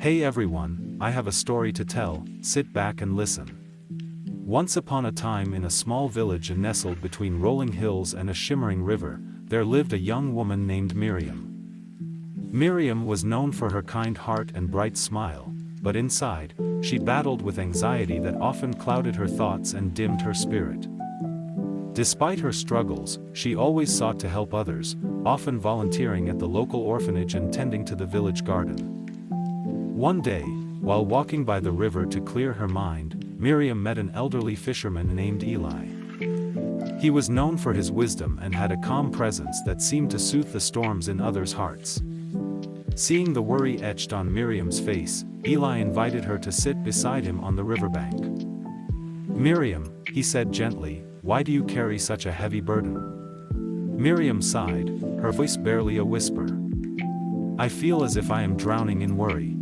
Hey everyone, I have a story to tell, sit back and listen. Once upon a time in a small village nestled between rolling hills and a shimmering river, there lived a young woman named Miriam. Miriam was known for her kind heart and bright smile, but inside, she battled with anxiety that often clouded her thoughts and dimmed her spirit. Despite her struggles, she always sought to help others, often volunteering at the local orphanage and tending to the village garden. One day, while walking by the river to clear her mind, Miriam met an elderly fisherman named Eli. He was known for his wisdom and had a calm presence that seemed to soothe the storms in others' hearts. Seeing the worry etched on Miriam's face, Eli invited her to sit beside him on the riverbank. "Miriam," he said gently, "why do you carry such a heavy burden?" Miriam sighed, her voice barely a whisper. "I feel as if I am drowning in worry.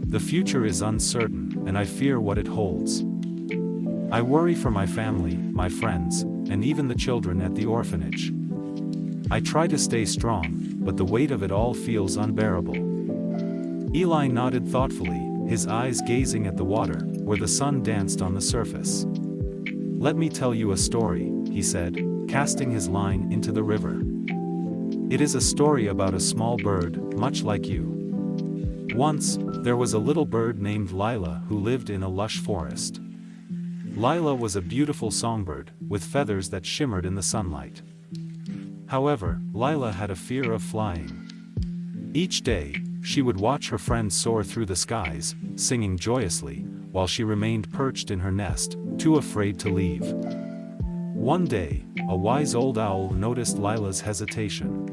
The future is uncertain, and I fear what it holds. I worry for my family, my friends, and even the children at the orphanage. I try to stay strong, but the weight of it all feels unbearable." Eli nodded thoughtfully, his eyes gazing at the water, where the sun danced on the surface. "Let me tell you a story," he said, casting his line into the river. "It is a story about a small bird, much like you. Once, there was a little bird named Lila who lived in a lush forest. Lila was a beautiful songbird, with feathers that shimmered in the sunlight. However, Lila had a fear of flying. Each day, she would watch her friends soar through the skies, singing joyously, while she remained perched in her nest, too afraid to leave. One day, a wise old owl noticed Lila's hesitation.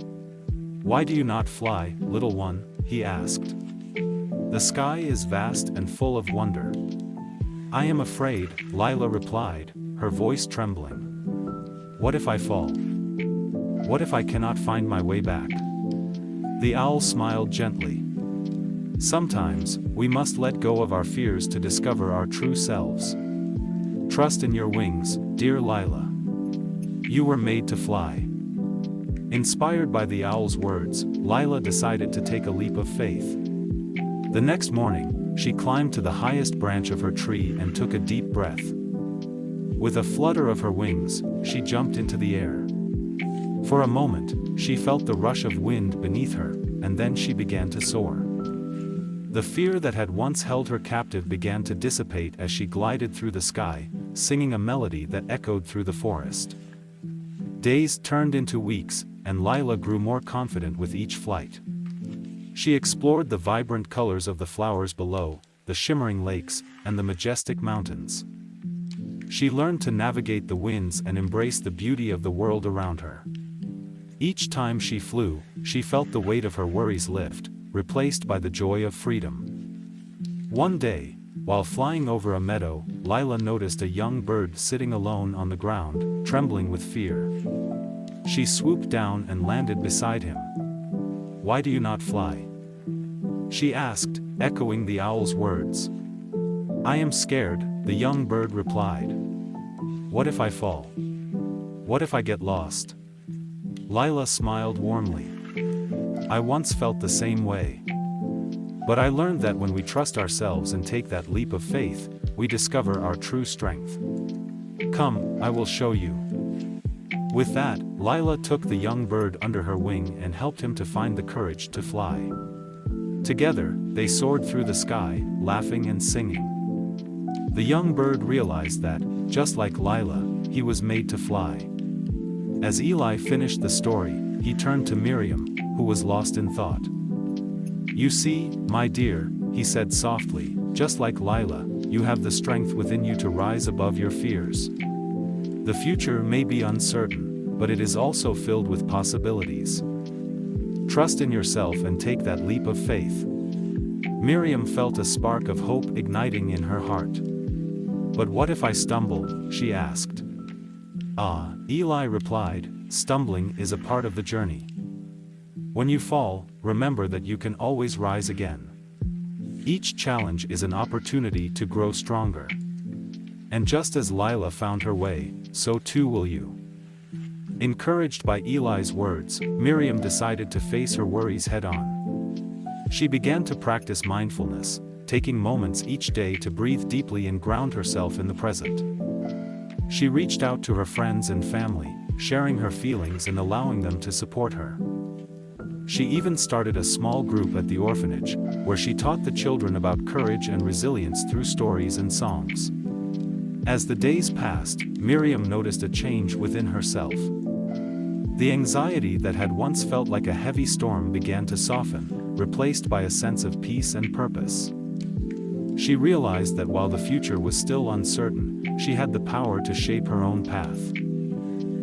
"Why do you not fly, little one?" he asked. "The sky is vast and full of wonder." "I am afraid," Lila replied, her voice trembling. "What if I fall? What if I cannot find my way back?" The owl smiled gently. "Sometimes, we must let go of our fears to discover our true selves. Trust in your wings, dear Lila. You were made to fly." Inspired by the owl's words, Lila decided to take a leap of faith. The next morning, she climbed to the highest branch of her tree and took a deep breath. With a flutter of her wings, she jumped into the air. For a moment, she felt the rush of wind beneath her, and then she began to soar. The fear that had once held her captive began to dissipate as she glided through the sky, singing a melody that echoed through the forest. Days turned into weeks, and Lila grew more confident with each flight. She explored the vibrant colors of the flowers below, the shimmering lakes, and the majestic mountains. She learned to navigate the winds and embrace the beauty of the world around her. Each time she flew, she felt the weight of her worries lift, replaced by the joy of freedom. One day, while flying over a meadow, Lila noticed a young bird sitting alone on the ground, trembling with fear. She swooped down and landed beside him. "Why do you not fly?" she asked, echoing the owl's words. "I am scared," the young bird replied. "What if I fall? What if I get lost?" Lila smiled warmly. "I once felt the same way. But I learned that when we trust ourselves and take that leap of faith, we discover our true strength. Come, I will show you." With that, Lila took the young bird under her wing and helped him to find the courage to fly. Together, they soared through the sky, laughing and singing. The young bird realized that, just like Lila, he was made to fly. As Eli finished the story, he turned to Miriam, who was lost in thought. "You see, my dear," he said softly, "just like Lila, you have the strength within you to rise above your fears. The future may be uncertain, but it is also filled with possibilities. Trust in yourself and take that leap of faith." Miriam felt a spark of hope igniting in her heart. "But what if I stumble?" she asked. "Ah," Eli replied, "stumbling is a part of the journey. When you fall, remember that you can always rise again. Each challenge is an opportunity to grow stronger. And just as Lila found her way, so too will you." Encouraged by Eli's words, Miriam decided to face her worries head-on. She began to practice mindfulness, taking moments each day to breathe deeply and ground herself in the present. She reached out to her friends and family, sharing her feelings and allowing them to support her. She even started a small group at the orphanage, where she taught the children about courage and resilience through stories and songs. As the days passed, Miriam noticed a change within herself. The anxiety that had once felt like a heavy storm began to soften, replaced by a sense of peace and purpose. She realized that while the future was still uncertain, she had the power to shape her own path.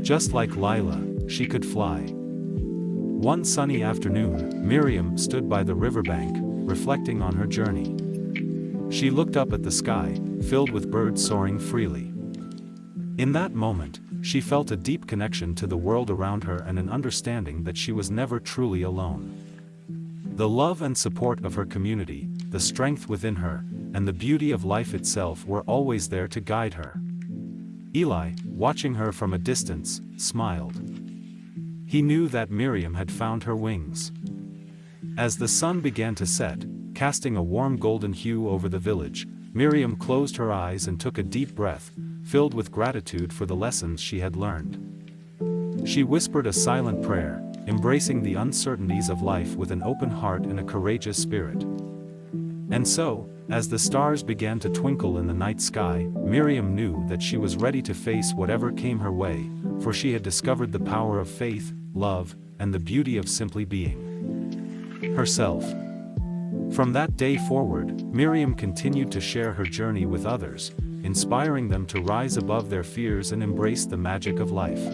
Just like Lila, she could fly. One sunny afternoon, Miriam stood by the riverbank, reflecting on her journey. She looked up at the sky, filled with birds soaring freely. In that moment, she felt a deep connection to the world around her and an understanding that she was never truly alone. The love and support of her community, the strength within her, and the beauty of life itself were always there to guide her. Eli, watching her from a distance, smiled. He knew that Miriam had found her wings. As the sun began to set, casting a warm golden hue over the village, Miriam closed her eyes and took a deep breath, filled with gratitude for the lessons she had learned. She whispered a silent prayer, embracing the uncertainties of life with an open heart and a courageous spirit. And so, as the stars began to twinkle in the night sky, Miriam knew that she was ready to face whatever came her way, for she had discovered the power of faith, love, and the beauty of simply being herself. From that day forward, Miriam continued to share her journey with others, inspiring them to rise above their fears and embrace the magic of life.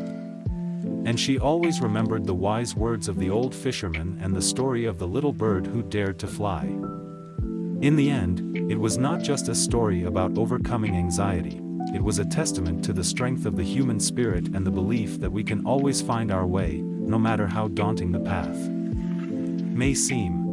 And she always remembered the wise words of the old fisherman and the story of the little bird who dared to fly. In the end, it was not just a story about overcoming anxiety, it was a testament to the strength of the human spirit and the belief that we can always find our way, no matter how daunting the path may seem.